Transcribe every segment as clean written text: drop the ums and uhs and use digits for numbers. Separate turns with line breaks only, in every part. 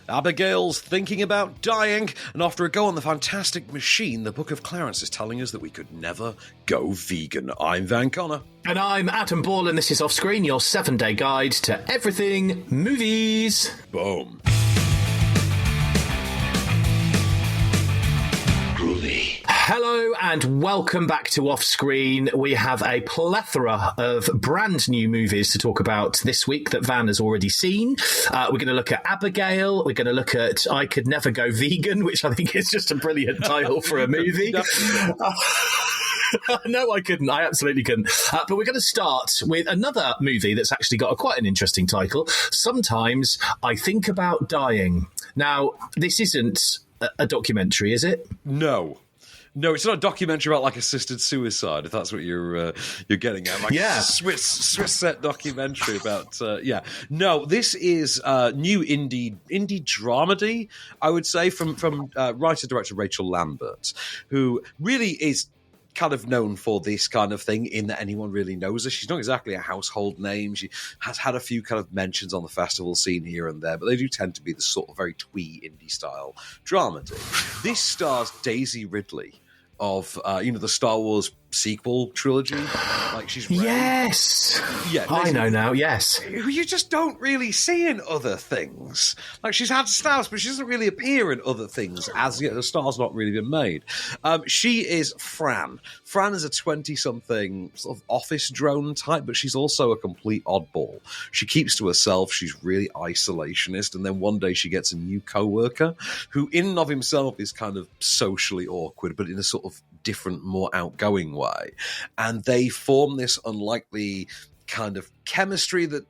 Abigail's thinking about dying, and after a go on the fantastic machine, the Book of Clarence is telling us that we could never go vegan. I'm Van Connor.
And I'm Adam Ball, and this is Offscreen, your 7-day guide to everything movies.
Boom.
Hello and welcome back to Offscreen. We have a plethora of brand new movies to talk about this week that Van has already seen. We're going to look at Abigail. We're going to look at I Could Never Go Vegan, which I think is just a brilliant title for a movie. No, I couldn't. I absolutely couldn't. But we're going to start with another movie that's actually got quite an interesting title. Sometimes I Think About Dying. Now, this isn't a documentary, is it?
No, it's not a documentary about like assisted suicide. If that's what you're getting at, like Swiss set documentary about. No, this is new indie dramedy. I would say from writer director Rachel Lambert, who really is kind of known for this kind of thing in that anyone really knows her. She's not exactly a household name. She has had a few kind of mentions on the festival scene here and there, but they do tend to be the sort of very twee indie style dramedy. This stars Daisy Ridley of the Star Wars sequel trilogy. Like she's Rey.
Yes.
Yeah,
I know now. Yes.
Who you just don't really see in other things. Like she's had stars, but she doesn't really appear in other things as yet. The star's not really been made. She is Fran. Fran is a 20-something sort of office drone type, but she's also a complete oddball. She keeps to herself. She's really isolationist, and then one day she gets a new co-worker who, in and of himself, is kind of socially awkward, but in a sort of different, more outgoing way. And they form this unlikely kind of chemistry that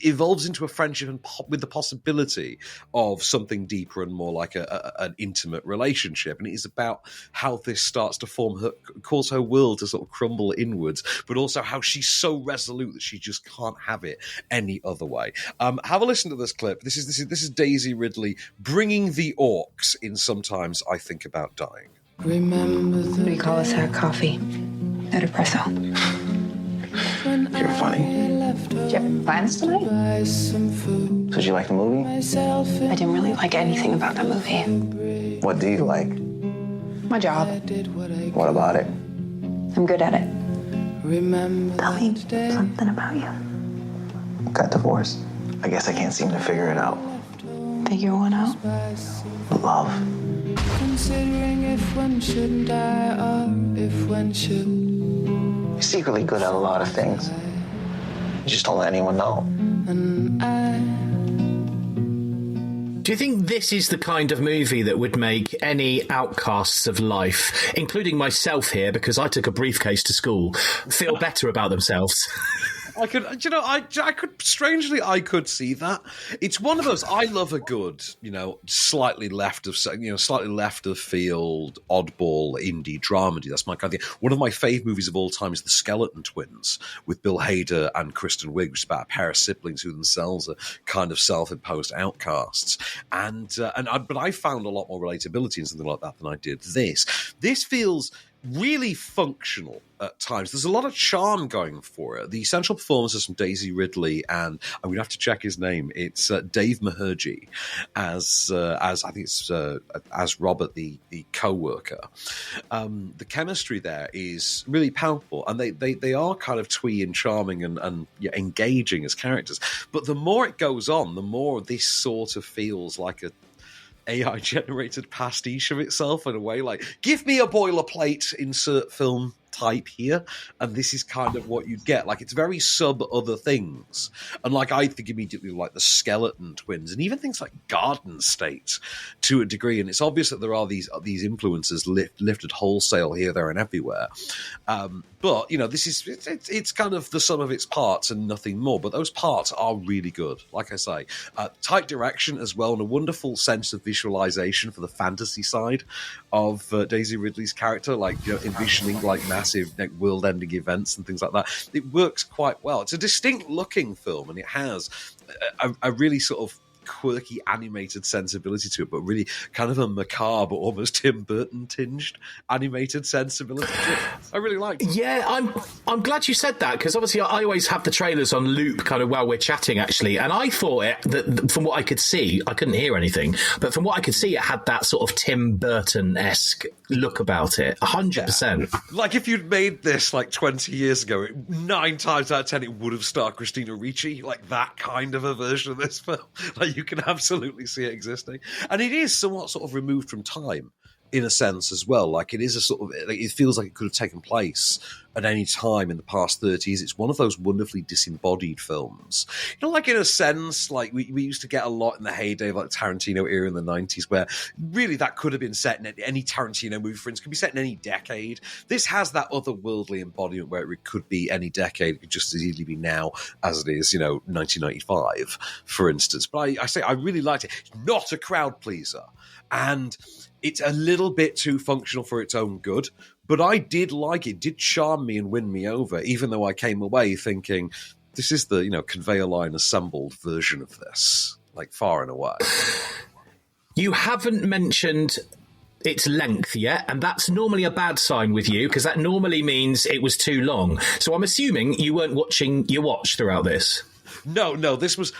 evolves into a friendship and with the possibility of something deeper and more like an intimate relationship. And it is about how this starts to cause her world to sort of crumble inwards, but also how she's so resolute that she just can't have it any other way. Have a listen to this clip. This is Daisy Ridley bringing the orcs in Sometimes I Think About Dying.
We call this our coffee. No espresso.
You're funny.
Do you have plans tonight?
So did you like the movie?
I didn't really like anything about that movie.
What do you like?
My job.
What about it?
I'm good at it. Tell me something about you.
Got divorced. I guess I can't seem to figure it out.
Figure one out.
Love.
Considering if one should die or if one should.
You're secretly good at a lot of things. You just don't let anyone know.
Do you think this is the kind of movie that would make any outcasts of life, including myself here, because I took a briefcase to school, feel better about themselves?
I could see that. It's one of those. I love a good, slightly left of field, oddball indie dramedy. That's my kind of thing. One of my fave movies of all time is The Skeleton Twins with Bill Hader and Kristen Wiig, which is about a pair of siblings who themselves are kind of self-imposed outcasts. But I found a lot more relatability in something like that than I did this. This feels really functional at times. There's a lot of charm going for it. The essential performances from Daisy Ridley and I'm going to have to check his name. It's Dave Maherji as I think it's as Robert, the co-worker. The chemistry there is really palpable, and they are kind of twee and charming and engaging as characters. But the more it goes on, the more this sort of feels like a AI-generated pastiche of itself in a way, like, give me a boilerplate insert film type here, and this is kind of what you'd get. Like, it's very sub other things, and like I think immediately like the Skeleton Twins and even things like Garden State to a degree. And it's obvious that there are these influences lifted wholesale here, there, and everywhere. But this is it's kind of the sum of its parts and nothing more. But those parts are really good. Like I say, tight direction as well, and a wonderful sense of visualization for the fantasy side of Daisy Ridley's character, like envisioning like massive world-ending events and things like that. It works quite well. It's a distinct-looking film, and it has a really sort of quirky animated sensibility to it, but really kind of a macabre, almost Tim Burton tinged animated sensibility to it. I really liked it.
Yeah, I'm glad you said that, because obviously I always have the trailers on loop kind of while we're chatting, actually, and I thought that from what I could see, I couldn't hear anything, but from what I could see, it had that sort of Tim Burton-esque look about it, 100%.
Yeah. Like if you'd made this like 20 years ago, 9 times out of 10 it would have starred Christina Ricci, like that kind of a version of this film. Like you can absolutely see it existing. And it is somewhat sort of removed from time in a sense as well. Like it is a sort of, like, it feels like it could have taken place at any time in the past 30s. It's one of those wonderfully disembodied films. You know, like in a sense, like we used to get a lot in the heyday of like Tarantino era in the 90s, where really that could have been set in any Tarantino movie, for instance, could be set in any decade. This has that otherworldly embodiment where it could be any decade. It could just as easily be now as it is, 1995, for instance. But I say I really liked it. It's not a crowd pleaser. And it's a little bit too functional for its own good, but I did like it. It did charm me and win me over, even though I came away thinking, this is the, conveyor line assembled version of this, like far and away.
You haven't mentioned its length yet, and that's normally a bad sign with you, because that normally means it was too long. So I'm assuming you weren't watching your watch throughout this.
No,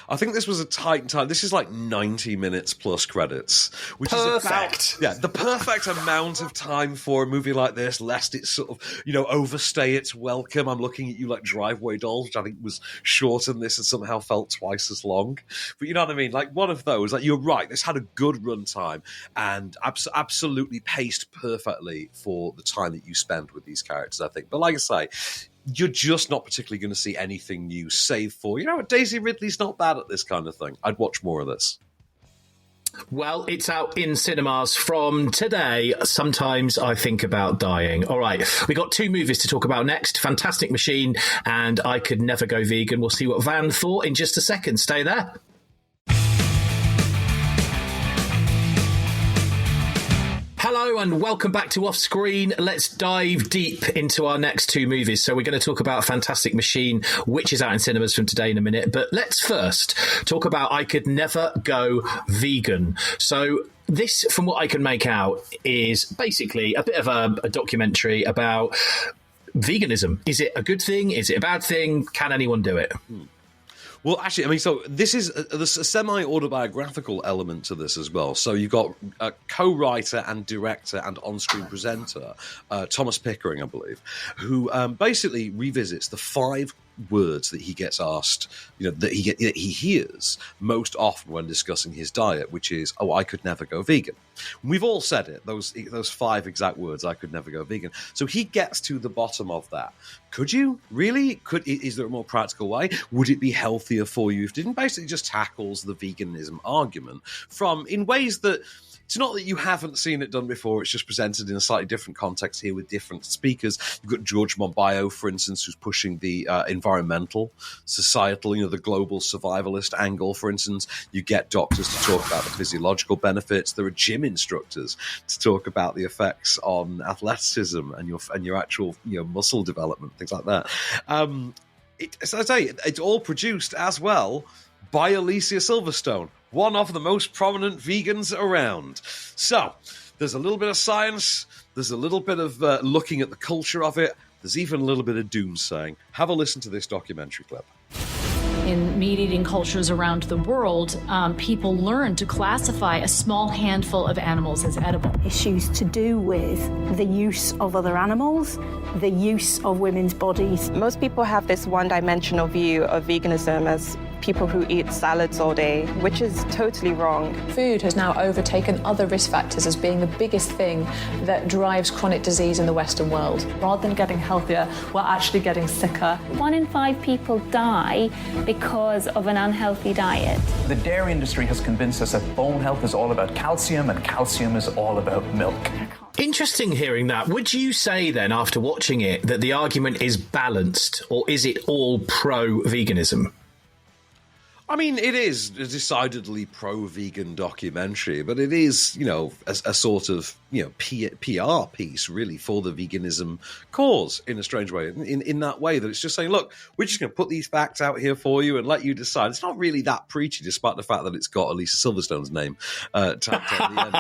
I think this was a tight time. This is like 90 minutes plus credits, which
perfect.
is the perfect amount of time for a movie like this, lest it sort of, overstay its welcome. I'm looking at you like Driveway Dolls, which I think was shorter than this and somehow felt twice as long. But you know what I mean? Like one of those, like you're right, this had a good run time and absolutely paced perfectly for the time that you spend with these characters, I think. But like I say, you're just not particularly going to see anything new, save for, Daisy Ridley's not bad at this kind of thing. I'd watch more of this.
Well, it's out in cinemas from today. Sometimes I think about dying. All right, we got 2 movies to talk about next. Fantastic Machine and I Could Never Go Vegan. We'll see what Van thought in just a second. Stay there. Hello and welcome back to Off Screen. Let's dive deep into our next 2 movies. So we're going to talk about Fantastic Machine, which is out in cinemas from today in a minute. But let's first talk about I Could Never Go Vegan. So this, from what I can make out, is basically a bit of a documentary about veganism. Is it a good thing? Is it a bad thing? Can anyone do it?
Well, actually, so this is there's a semi-autobiographical element to this as well. So you've got a co-writer and director and on-screen presenter, Thomas Pickering, I believe, who basically revisits the 5 words that he gets asked, that he hears most often when discussing his diet, which is, I could never go vegan. We've all said it, those 5 exact words, I could never go vegan. So he gets to the bottom of that. Could you? Really? Is there a more practical way? Would it be healthier for you if it didn't? Basically just tackles the veganism argument in ways that it's not that you haven't seen it done before, it's just presented in a slightly different context here with different speakers. You've got George Monbiot, for instance, who's pushing the environmental, societal, the global survivalist angle, for instance. You get doctors to talk about the physiological benefits. There are gym instructors to talk about the effects on athleticism and your actual muscle development, things like that. As I say, it's all produced as well by Alicia Silverstone, one of the most prominent vegans around. So, there's a little bit of science, there's a little bit of looking at the culture of it, there's even a little bit of doomsaying. Have a listen to this documentary clip.
In meat-eating cultures around the world, people learn to classify a small handful of animals as edible.
Issues to do with the use of other animals, the use of women's bodies.
Most people have this one-dimensional view of veganism as people who eat salads all day, which is totally wrong.
Food has now overtaken other risk factors as being the biggest thing that drives chronic disease in the Western world.
Rather than getting healthier, we're actually getting sicker.
1 in 5 people die because of an unhealthy diet.
The dairy industry has convinced us that bone health is all about calcium and calcium is all about milk.
Interesting hearing that. Would you say then, after watching it, that the argument is balanced, or is it all pro-veganism?
I mean, it is a decidedly pro-vegan documentary, but it is, a sort of, PR piece, really, for the veganism cause, in a strange way, in that way that it's just saying, look, we're just going to put these facts out here for you and let you decide. It's not really that preachy, despite the fact that it's got Elisa Silverstone's name tapped on the end.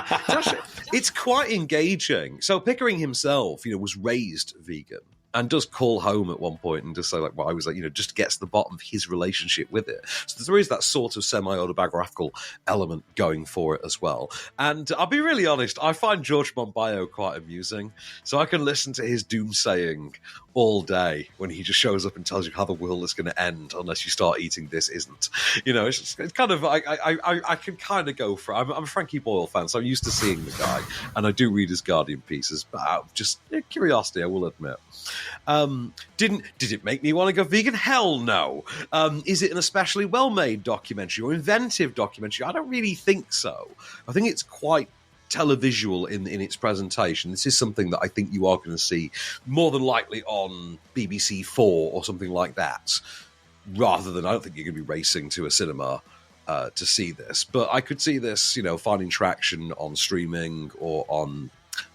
It's quite engaging. So Pickering himself, was raised vegan. And does call home at one point and just say, like, well, I was like, just gets to the bottom of his relationship with it. So there is that sort of semi-autobiographical element going for it as well. And I'll be really honest, I find George Monbiot quite amusing. So I can listen to his doomsaying all day when he just shows up and tells you how the world is going to end unless you start eating this isn't. It's kind of, I can kind of go for it. I'm a Frankie Boyle fan, so I'm used to seeing the guy. And I do read his Guardian pieces, but out of just curiosity, I will admit. Did it make me want to go vegan? Hell no. Is it an especially well-made documentary or inventive documentary? I don't really think so. I think it's quite televisual in its presentation. This is something that I think you are going to see more than likely on BBC 4 or something like that, rather than, I don't think you're going to be racing to a cinema to see this. But I could see this, finding traction on streaming or on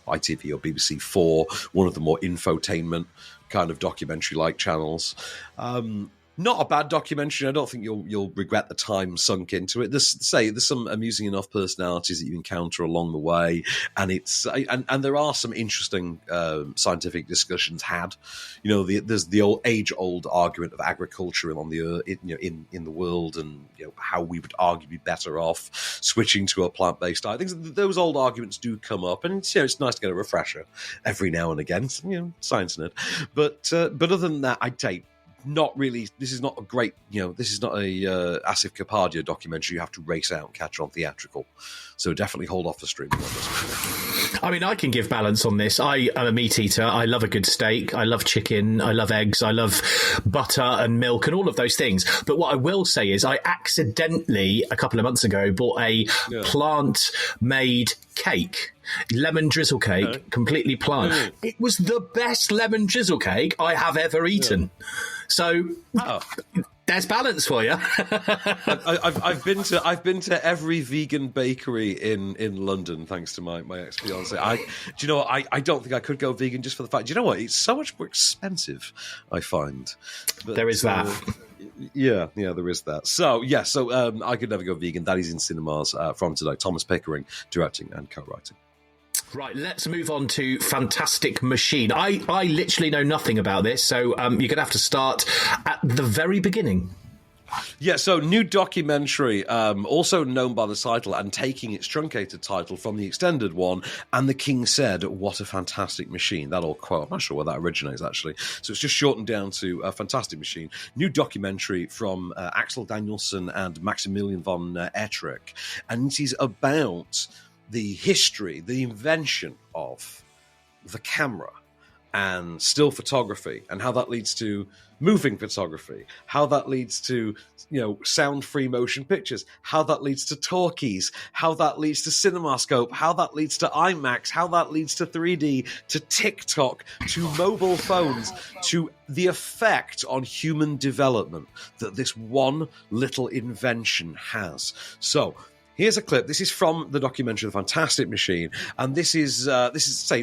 ITV or BBC 4, one of the more infotainment kind of documentary-like channels. Not a bad documentary. I don't think you'll regret the time sunk into it. There's some amusing enough personalities that you encounter along the way, and and there are some interesting scientific discussions had. There's the age-old argument of agriculture on the in the world, and how we would argue be better off switching to a plant-based diet. Things those old arguments do come up, and it's nice to get a refresher every now and again. Science nerd, but other than that, I'd take. Not really. This is not a great. This is not a Asif Kapadia documentary. You have to race out and catch on theatrical. So definitely hold off for streaming on this.
I mean, I can give balance on this. I am a meat eater. I love a good steak. I love chicken. I love eggs. I love butter and milk and all of those things. But what I will say is, I accidentally a couple of months ago bought a plant-made cake. Lemon drizzle cake, completely plant. It was the best lemon drizzle cake I have ever eaten. So there's balance for you.
I've been to every vegan bakery in London, thanks to my ex-fiance. Do you know what? I don't think I could go vegan just for the fact. Do you know what? It's so much more expensive, I find. But,
there is that.
Yeah, there is that. So I could never go vegan. That is in cinemas from today. Thomas Pickering directing and co-writing.
Right, let's move on to Fantastic Machine. I literally know nothing about this, so you're going to have to start at the very beginning.
Yeah, so new documentary, also known by the title and taking its truncated title from the extended one, And the King Said, What a Fantastic Machine. That old quote, I'm not sure where that originates, actually. So it's just shortened down to Fantastic Machine. New documentary from Axel Danielsen and Maximilian von Ettrich. And it is about the history, the invention of the camera and still photography, and how that leads to moving photography, how that leads to, sound-free motion pictures, how that leads to talkies, how that leads to CinemaScope, how that leads to IMAX, how that leads to 3D, to TikTok, to mobile phones, to the effect on human development that this one little invention has. So, here's a clip. This is from the documentary The Fantastic Machine, and this is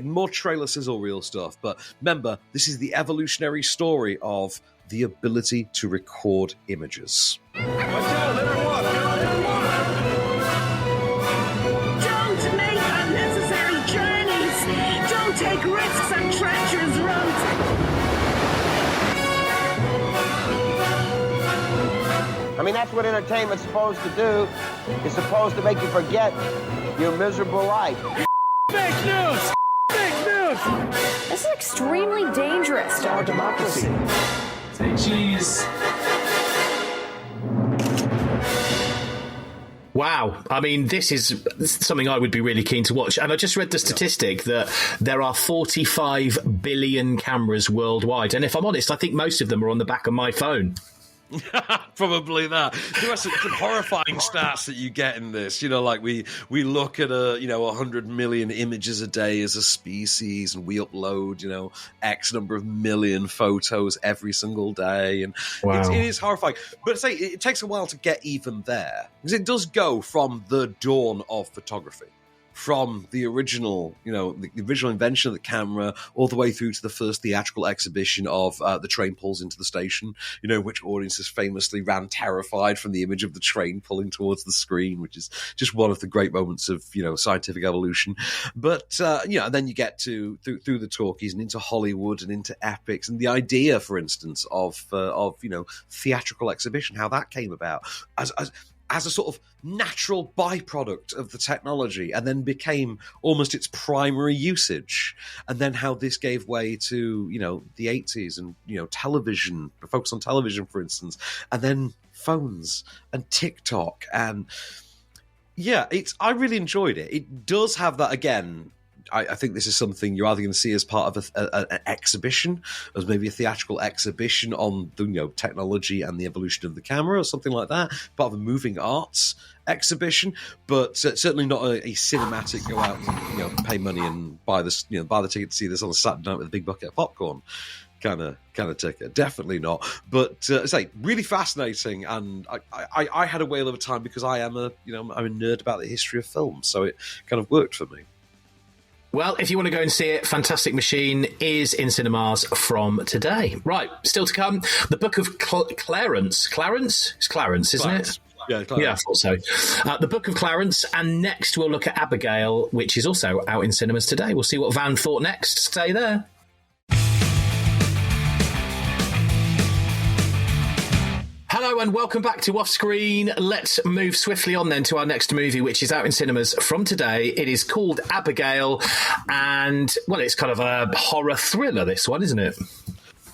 more trailer sizzle reel stuff, but remember, this is the evolutionary story of the ability to record images.
Watch out, let her walk, Don't make unnecessary journeys. Don't take risks on treacherous roads.
I mean, that's what entertainment's supposed to do. It's supposed to make you forget your miserable life.
Fake news! Fake news!
This is extremely dangerous to our democracy.
Say cheese.
Wow. I mean, this is something I would be really keen to watch. And I just read the statistic that there are 45 billion cameras worldwide. And if I'm honest, I think most of them are on the back of my phone.
Probably that. There are some horrifying stats that you get in this. Like we look at 100 million images a day as a species, and we upload X number of million photos every single day, and
wow.
it is horrifying. But say it takes a while to get even there, because it does go from the dawn of photography. From the original, the original invention of the camera, all the way through to the first theatrical exhibition of the train pulls into the station, which audiences famously ran terrified from the image of the train pulling towards the screen, which is just one of the great moments of, scientific evolution. But, then you get through the talkies and into Hollywood and into epics, and the idea, for instance, of theatrical exhibition, how that came about as a sort of natural byproduct of the technology, and then became almost its primary usage. And then how this gave way to, the 80s and, television, focus on television, for instance, and then phones and TikTok. And yeah, I really enjoyed it. It does have that, again, I think this is something you're either going to see as part of an exhibition, as maybe a theatrical exhibition on the technology and the evolution of the camera, or something like that, part of a moving arts exhibition, but certainly not a cinematic go out and pay money and buy the ticket to see this on a Saturday night with a big bucket of popcorn kind of ticket. Definitely not. But really fascinating, and I had a whale of a time, because I'm a nerd about the history of film, so it kind of worked for me.
Well, if you want to go and see it, Fantastic Machine is in cinemas from today. Right, still to come, the Book of Clarence. Clarence? It's Clarence, isn't it?
Yeah, Clarence.
Yeah, I thought so. The Book of Clarence, and next we'll look at Abigail, which is also out in cinemas today. We'll see what Van thought next. Stay there. Hello and welcome back to Off Screen. Let's move swiftly on then to our next movie, which is out in cinemas from today. It is called Abigail, and, well, it's kind of a horror thriller, this one, isn't it?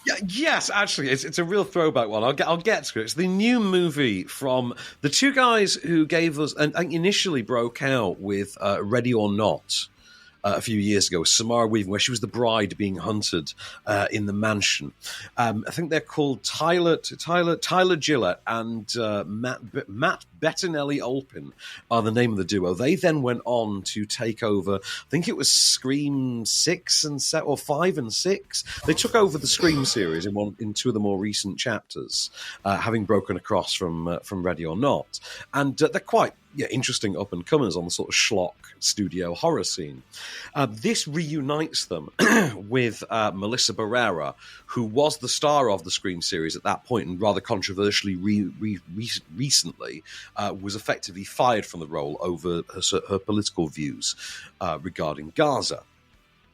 Yeah, yes, actually, it's a real throwback one. I'll get to it. It's the new movie from the two guys who gave us, and initially broke out with Ready or Not. A few years ago, Samara Weaving, where she was the bride being hunted in the mansion. I think they're called Tyler Gillett and Matt Bettinelli-Olpin are the name of the duo. They then went on to take over, I think it was Scream 6 and 7, or 5 and 6. They took over the Scream series in two of the more recent chapters, having broken across from Ready or Not. And they're quite interesting up-and-comers on the sort of schlock studio horror scene. This reunites them with Melissa Barrera, who was the star of the Scream series at that point, and rather controversially recently was effectively fired from the role over her political views regarding Gaza.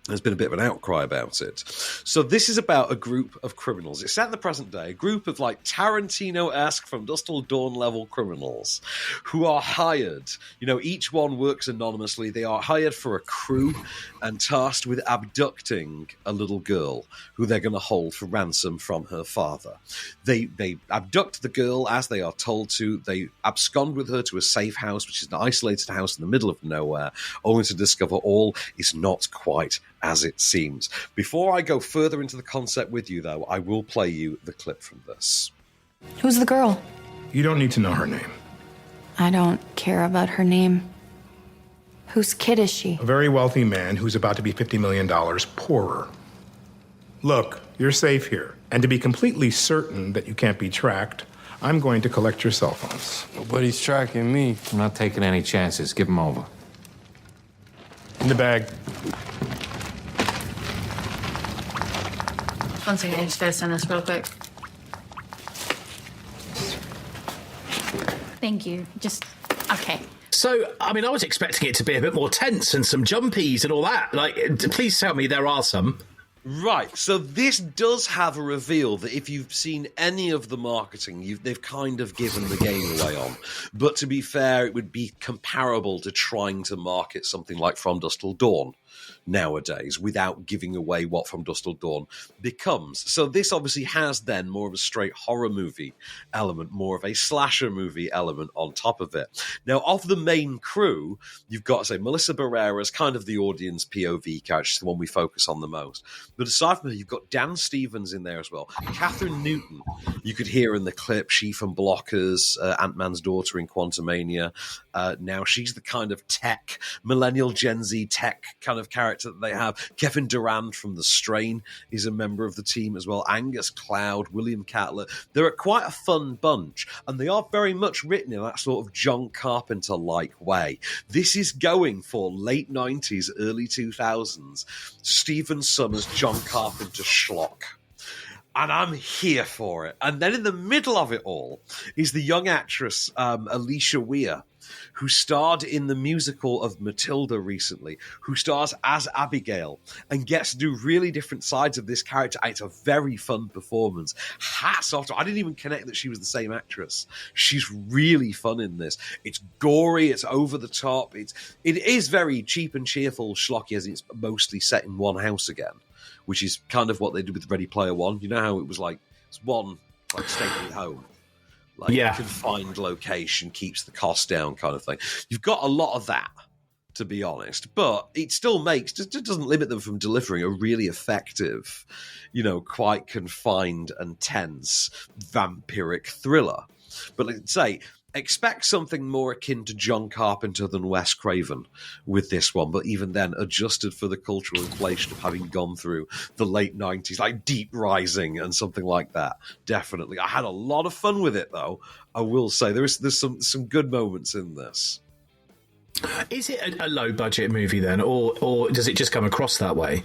There's been a bit of an outcry about it. So this is about a group of criminals. It's set in the present day, a group of like Tarantino-esque From Dusk Till Dawn level criminals who are hired. Each one works anonymously. They are hired for a crew and tasked with abducting a little girl who they're going to hold for ransom from her father. They abduct the girl as they are told to. They abscond with her to a safe house, which is an isolated house in the middle of nowhere, only to discover all is not quite as it seems. Before I go further into the concept with you, though, I will play you the clip from this.
Who's the girl?
You don't need to know her name.
I don't care about her name. Whose kid is she?
A very wealthy man who's about to be $50 million poorer. Look, you're safe here. And to be completely certain that you can't be tracked, I'm going to collect your cell phones.
Nobody's tracking me. I'm not taking any chances. Give them over.
In the bag.
One second, I just gotta send this real quick. Thank you. Okay.
So, I was expecting it to be a bit more tense and some jumpies and all that. Like, please tell me there are some.
Right, so this does have a reveal that if you've seen any of the marketing, they've kind of given the game away on. But to be fair, it would be comparable to trying to market something like From Dusk Till Dawn nowadays without giving away what From Dusk Till Dawn becomes. So this obviously has then more of a straight horror movie element, more of a slasher movie element on top of it. Now, of the main crew, you've got to say Melissa Barrera is kind of the audience POV character, the one we focus on the most. But aside from her, you've got Dan Stevens in there as well. Catherine Newton, you could hear in the clip, she from Blockers, Ant-Man's daughter in Quantumania. Now she's the kind of tech, millennial Gen Z tech kind of character that they have. Kevin Durand from The Strain is a member of the team as well. Angus Cloud, William Catler. They're quite a fun bunch, and they are very much written in that sort of John Carpenter-like way. This is going for late 90s, early 2000s. Stephen Summers, John Carpenter schlock. And I'm here for it. And then in the middle of it all is the young actress, Alicia Weir, who starred in the musical of Matilda recently, who stars as Abigail and gets to do really different sides of this character. It's a very fun performance. Hats off to her. I didn't even connect that she was the same actress. She's really fun in this. It's gory, it's over the top, it is very cheap and cheerful, schlocky, as it's mostly set in one house again, which is kind of what they did with Ready Player One. You know how it was like, it's one like stately home. Like confined location, keeps the cost down kind of thing. You've got a lot of that, to be honest, but it still it doesn't limit them from delivering a really effective, quite confined and tense vampiric thriller. But let's say, expect something more akin to John Carpenter than Wes Craven with this one, but even then adjusted for the cultural inflation of having gone through the late 90s, like Deep Rising and something like that. Definitely. I had a lot of fun with it, though. I will say there's some good moments in this.
Is it a low-budget movie then, or does it just come across that way?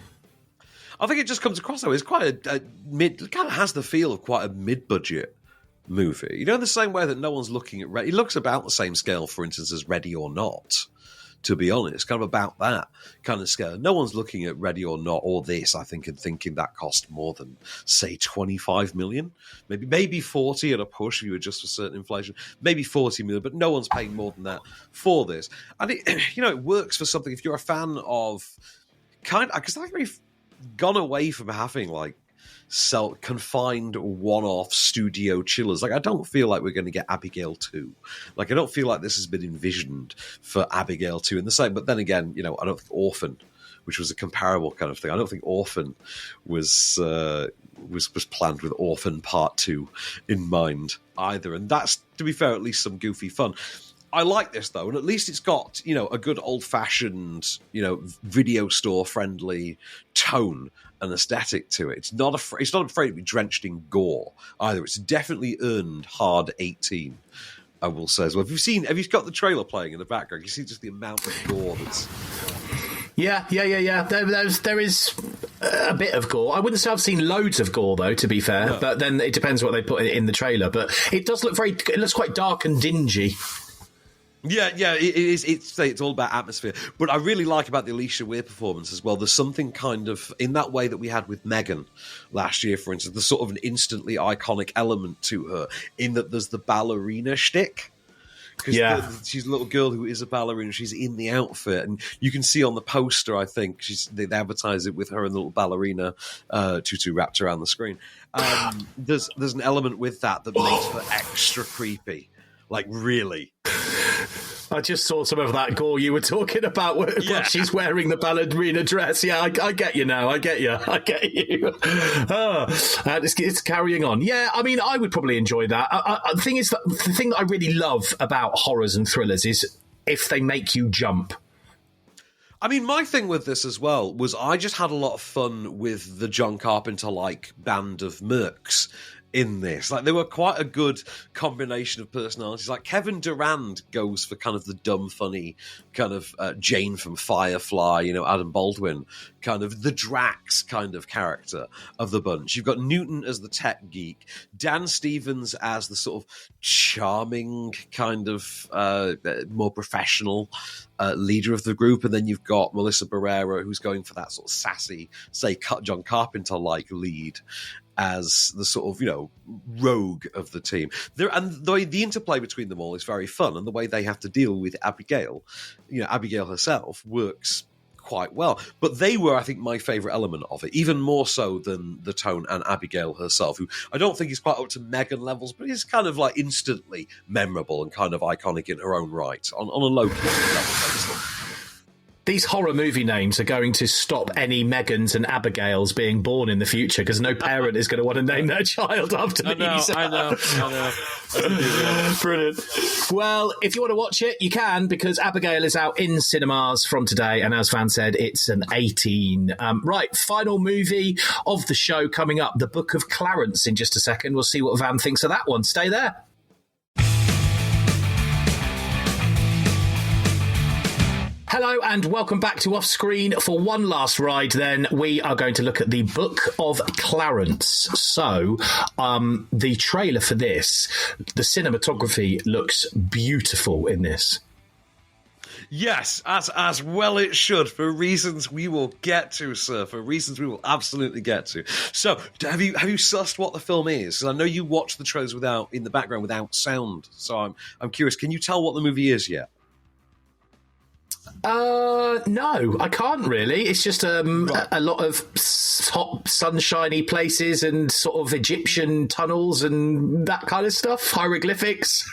I think it just comes across that way. It's quite a mid... It kind of has the feel of quite a mid-budget movie. In the same way that no one's looking at... It looks about the same scale, for instance, as Ready or Not, to be honest. Kind of about that kind of scale. No one's looking at Ready or Not or this, I think, and thinking that cost more than, say, 25 million. Maybe 40 at a push if you adjust for certain inflation. Maybe 40 million, but no one's paying more than that for this. And it works for something. If you're a fan of... Because I think we've gone away from having, confined one-off studio chillers. I don't feel like we're going to get Abigail 2. I don't feel like this has been envisioned for Abigail 2 in the same. But then again, I don't think Orphan, which was a comparable kind of thing, I don't think Orphan was planned with Orphan Part 2 in mind either. And that's, to be fair, at least some goofy fun. I like this, though, and at least it's got, a good old-fashioned, video store-friendly tone and aesthetic to it. It's not afraid to be drenched in gore either. It's definitely earned hard 18, I will say as well. Have you got the trailer playing in the background? You see just the amount of gore that's...
Yeah. There is a bit of gore. I wouldn't say I've seen loads of gore, though, to be fair. No. But then it depends what they put in the trailer. But it does look it looks quite dark and dingy.
Yeah, it is. It's all about atmosphere. But I really like about the Alicia Weir performance as well. There's something kind of, in that way that we had with Megan last year, for instance, there's sort of an instantly iconic element to her, in that there's the ballerina shtick. Because she's a little girl who is a ballerina. She's in the outfit, and you can see on the poster, I think, they advertise it with her and the little ballerina tutu wrapped around the screen. There's an element with that makes her extra creepy. Really.
I just saw some of that gore you were talking about where she's wearing the ballerina dress. Yeah, I get you now. I get you. It's carrying on. Yeah, I mean, I would probably enjoy that. The thing is, the thing that I really love about horrors and thrillers is if they make you jump.
I mean, my thing with this as well was I just had a lot of fun with the John Carpenter-like band of mercs in this. They were quite a good combination of personalities. Kevin Durand goes for kind of the dumb, funny kind of Jane from Firefly, Adam Baldwin, kind of the Drax kind of character of the bunch. You've got Newton as the tech geek, Dan Stevens as the sort of charming kind of more professional leader of the group, and then you've got Melissa Barrera, who's going for that sort of sassy, say, John Carpenter-like lead as the sort of, rogue of the team. And the interplay between them all is very fun, and the way they have to deal with Abigail, Abigail herself, works quite well. But they were, I think, my favourite element of it, even more so than the tone and Abigail herself, who I don't think is quite up to Megan levels, but is kind of instantly memorable and kind of iconic in her own right, on a low-key level.
These horror movie names are going to stop any Megans and Abigails being born in the future because no parent is going to want to name their child after these.
I know.
Brilliant. Well, if you want to watch it, you can, because Abigail is out in cinemas from today, and as Van said, it's an 18. Right, final movie of the show coming up, The Book of Clarence, in just a second. We'll see what Van thinks of that one. Stay there. Hello and welcome back to Off Screen. For one last ride, then, we are going to look at the Book of Clarence. So, the trailer for this, the cinematography looks beautiful in this.
Yes, as well it should, for reasons we will get to, sir. For reasons we will absolutely get to. So, have you sussed what the film is? Because I know you watched the trailers in the background without sound. So I'm curious. Can you tell what the movie is yet?
No, I can't really. It's just a lot of hot, sunshiny places and sort of Egyptian tunnels and that kind of stuff, hieroglyphics.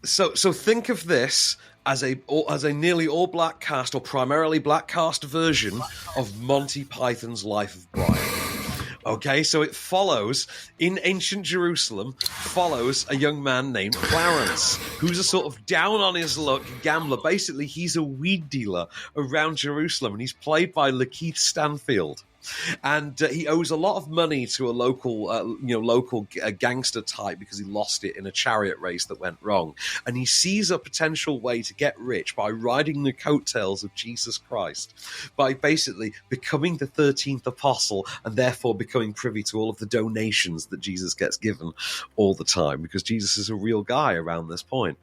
So think of this as a nearly all black cast or primarily black cast version of Monty Python's Life of Brian. Okay, so it follows, in ancient Jerusalem, a young man named Clarence, who's a sort of down-on-his-luck gambler. Basically, he's a weed dealer around Jerusalem, and he's played by Lakeith Stanfield. And he owes a lot of money to a local gangster type because he lost it in a chariot race that went wrong. And he sees a potential way to get rich by riding the coattails of Jesus Christ, by basically becoming the 13th apostle and therefore becoming privy to all of the donations that Jesus gets given all the time, because Jesus is a real guy around this point.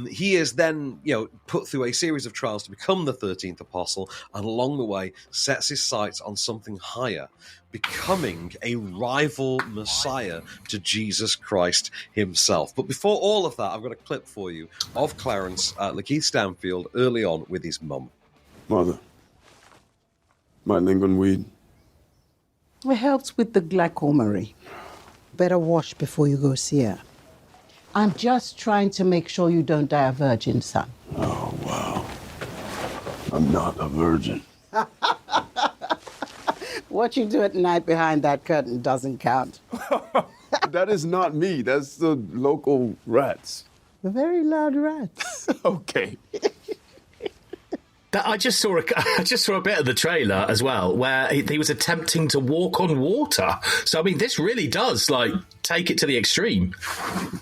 He is then, put through a series of trials to become the 13th apostle, and along the way sets his sights on something higher, becoming a rival Messiah to Jesus Christ himself. But before all of that, I've got a clip for you of Clarence, Lakeith Stanfield, early on with his mum.
Mother, my lingon weed.
It helps with the glaucoma. Better wash before you go see her. I'm just trying to make sure you don't die a virgin, son.
Oh, wow. I'm not a virgin.
What you do at night behind that curtain doesn't count.
That is not me. That's the local rats.
The very loud rats.
Okay.
I just saw a bit of the trailer as well where he was attempting to walk on water. So, I mean, this really does, take it to the extreme.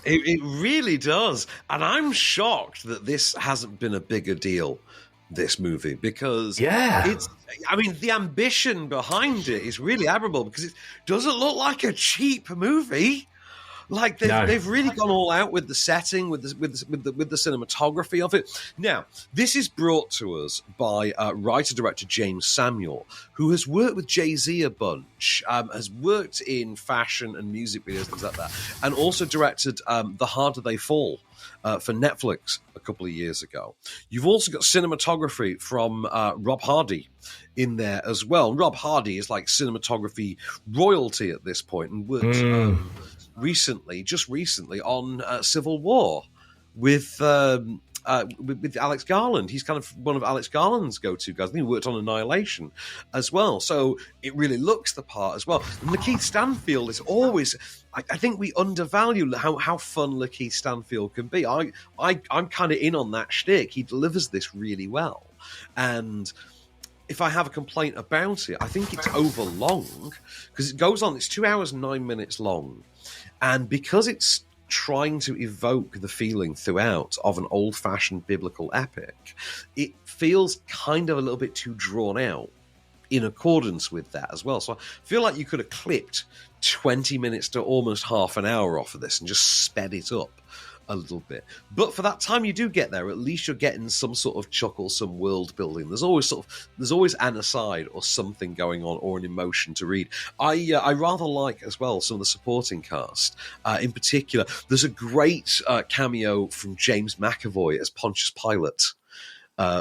It really does. And I'm shocked that this hasn't been a bigger deal, this movie, because the ambition behind it is really admirable, because it doesn't look like a cheap movie. They've really gone all out with the setting, with the cinematography of it. Now, this is brought to us by writer-director James Samuel, who has worked with Jay-Z a bunch, has worked in fashion and music videos, things like that, and also directed The Harder They Fall for Netflix a couple of years ago. You've also got cinematography from Rob Hardy in there as well. And Rob Hardy is like cinematography royalty at this point, and worked recently on Civil War with Alex Garland. He's kind of one of Alex Garland's go-to guys. I think he worked on Annihilation as well. So it really looks the part as well. And Lakeith Stanfield is always... I think we undervalue how fun Lakeith Stanfield can be. I'm kind of in on that shtick. He delivers this really well. And if I have a complaint about it, I think it's over long, because it goes on. It's 2 hours and 9 minutes long. And because it's trying to evoke the feeling throughout of an old-fashioned biblical epic, it feels kind of a little bit too drawn out in accordance with that as well. So I feel like you could have clipped 20 minutes to almost half an hour off of this and just sped it up a little bit. But for that time you do get there, at least you're getting some sort of chuckle, some world building. There's always an aside or something going on, or an emotion to read. I rather like as well some of the supporting cast. In particular, there's a great cameo from James McAvoy as Pontius Pilate.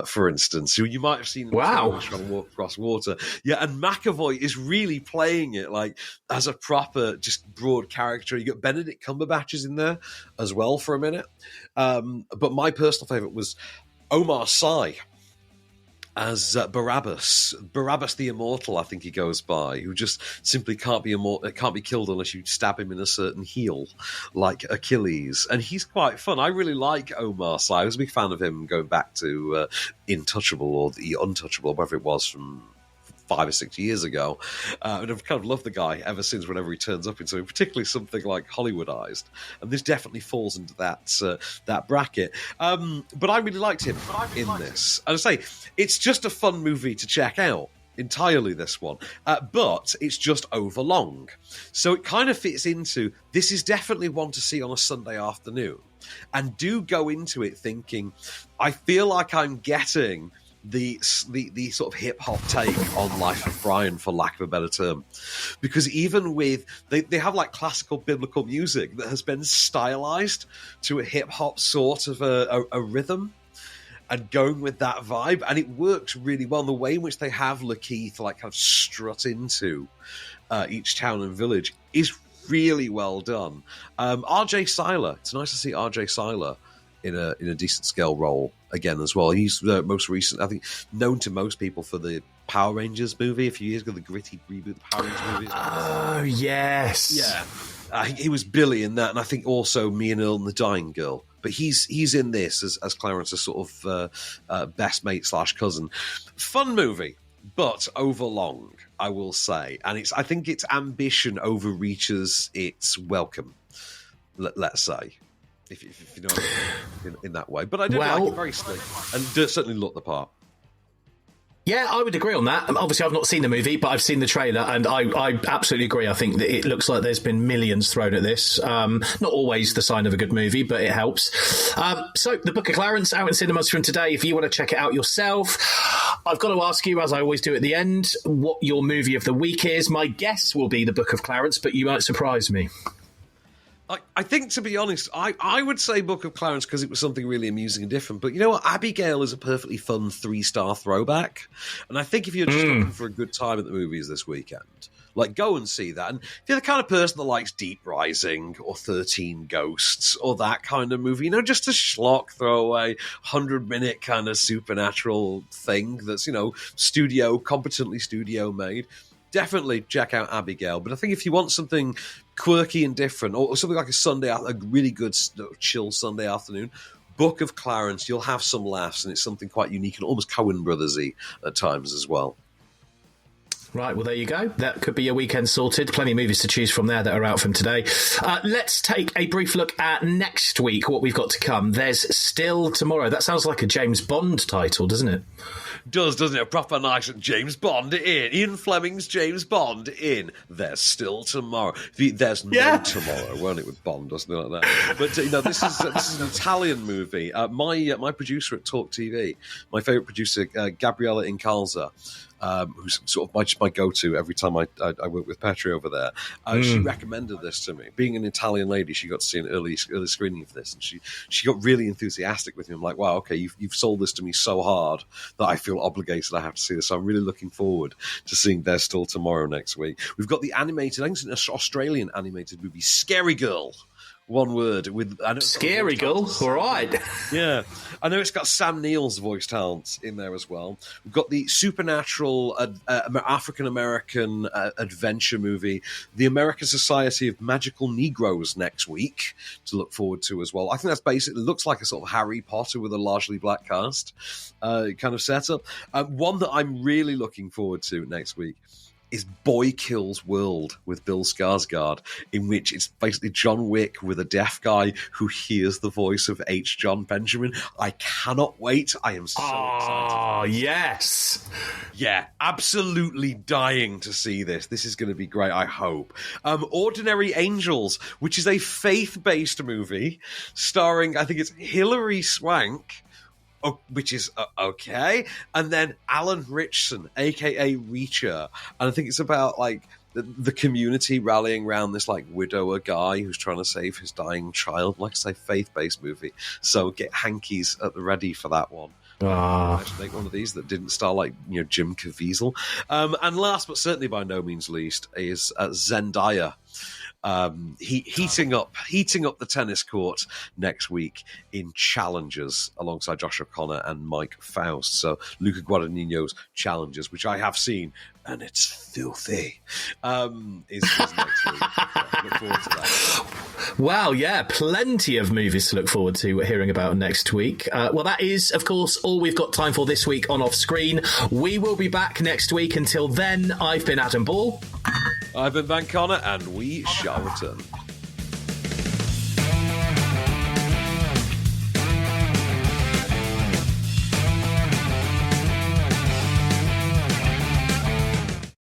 For instance, who you might have seen in the film trying to walk across water. Yeah, and McAvoy is really playing it as a proper, just broad character. You got Benedict Cumberbatch is in there as well for a minute. But my personal favourite was Omar Sy as Barabbas the Immortal, I think he goes by, who just simply can't be killed unless you stab him in a certain heel, like Achilles. And he's quite fun. I really like Omar Sy. I was a big fan of him going back to Intouchable or The Untouchable, or whatever it was from 5 or 6 years ago, and I've kind of loved the guy ever since. Whenever he turns up in something, particularly something like Hollywoodized, and this definitely falls into that bracket. But I really liked him in this. As I say, it's just a fun movie to check out. Entirely, this one, but it's just overlong, so it kind of fits into. This is definitely one to see on a Sunday afternoon, and do go into it thinking, I feel like I'm getting the sort of hip hop take on Life of Brian, for lack of a better term, because even with they have like classical biblical music that has been stylized to a hip hop sort of a rhythm, and going with that vibe, and it works really well. The way in which they have Lakeith like kind of strut into each town and village is really well done. R.J. Cyler, it's nice to see R.J. Cyler in a decent scale role again as well. He's most recent, I think, known to most people for the Power Rangers movie a few years ago, the gritty reboot of the Power Rangers movie.
Oh, yes.
Yeah. He was Billy in that, and I think also Me and Earl and the Dying Girl. But he's in this as Clarence's sort of best mate / cousin. Fun movie, but overlong, I will say. And I think its ambition overreaches its welcome, let's say. If you know what I mean, in that way. But I did like it, very slick, and certainly looked the part.
Yeah, I would agree on that. Obviously, I've not seen the movie, but I've seen the trailer, and I absolutely agree. I think that it looks like there's been millions thrown at this. Not always the sign of a good movie, but it helps. So, the Book of Clarence, out in cinemas from today. If you want to check it out yourself, I've got to ask you, as I always do at the end, what your movie of the week is. My guess will be the Book of Clarence, but you might surprise me.
I think, to be honest, I would say Book of Clarence because it was something really amusing and different. But you know what? Abigail is a perfectly fun 3-star throwback. And I think if you're just looking for a good time at the movies this weekend, like, go and see that. And if you're the kind of person that likes Deep Rising or 13 Ghosts or that kind of movie, just a schlock throwaway, 100-minute kind of supernatural thing that's, competently studio made, definitely check out Abigail. But I think if you want something quirky and different, or something like a really good chill Sunday afternoon, Book of Clarence, you'll have some laughs, and it's something quite unique and almost Coen Brothers-y at times as well.
Right, well, there you go. That could be your weekend sorted. Plenty of movies to choose from there that are out from today. Let's take a brief look at next week, what we've got to come. There's Still Tomorrow. That sounds like a James Bond title, doesn't it?
Does, doesn't it? A proper nice James Bond in. Ian Fleming's James Bond in. There's Still Tomorrow. There's no tomorrow, won't it, with Bond, doesn't it, like that? But, this is an Italian movie. My producer at Talk TV, my favourite producer, Gabriella Incalza, who's sort of my go-to every time I work with Petri over there. She recommended this to me. Being an Italian lady, she got to see an early screening of this, and she got really enthusiastic with me. I'm like, wow, okay, you've sold this to me so hard that I feel obligated I have to see this. So I'm really looking forward to seeing There's Still Tomorrow next week. We've got the animated, I think it's an Australian animated movie, Scary Girl. One word with
Scary Girl. All right.
Yeah, I know it's got Sam Neill's voice talent in there as well. We've got the supernatural African American adventure movie, The American Society of Magical Negroes, next week to look forward to as well. I think that's basically looks like a sort of Harry Potter with a largely black cast kind of setup. One that I'm really looking forward to next week is Boy Kills World with Bill Skarsgård, in which it's basically John Wick with a deaf guy who hears the voice of H. John Benjamin. I cannot wait. I am so excited.
Oh, yes.
Yeah, absolutely dying to see this. This is going to be great, I hope. Ordinary Angels, which is a faith-based movie starring, I think it's Hilary Swank, which is okay, and then Alan Ritchson, aka Reacher, and I think it's about like the community rallying around this like widower guy who's trying to save his dying child. Like I say, faith-based movie, so get hankies at the ready for that one. I should make one of these that didn't star like Jim Caviezel. And last but certainly by no means least is Zendaya. heating up the tennis court next week in Challengers alongside Josh O'Connor and Mike Faust. So Luca Guadagnino's Challengers, which I have seen, and it's filthy, is next week. Look forward to that.
Wow, yeah, plenty of movies to look forward to hearing about next week. Well, that is, of course, all we've got time for this week on Off Screen. We will be back next week. Until then, I've been Adam Ball.
I've been Van Connor, and we shall return.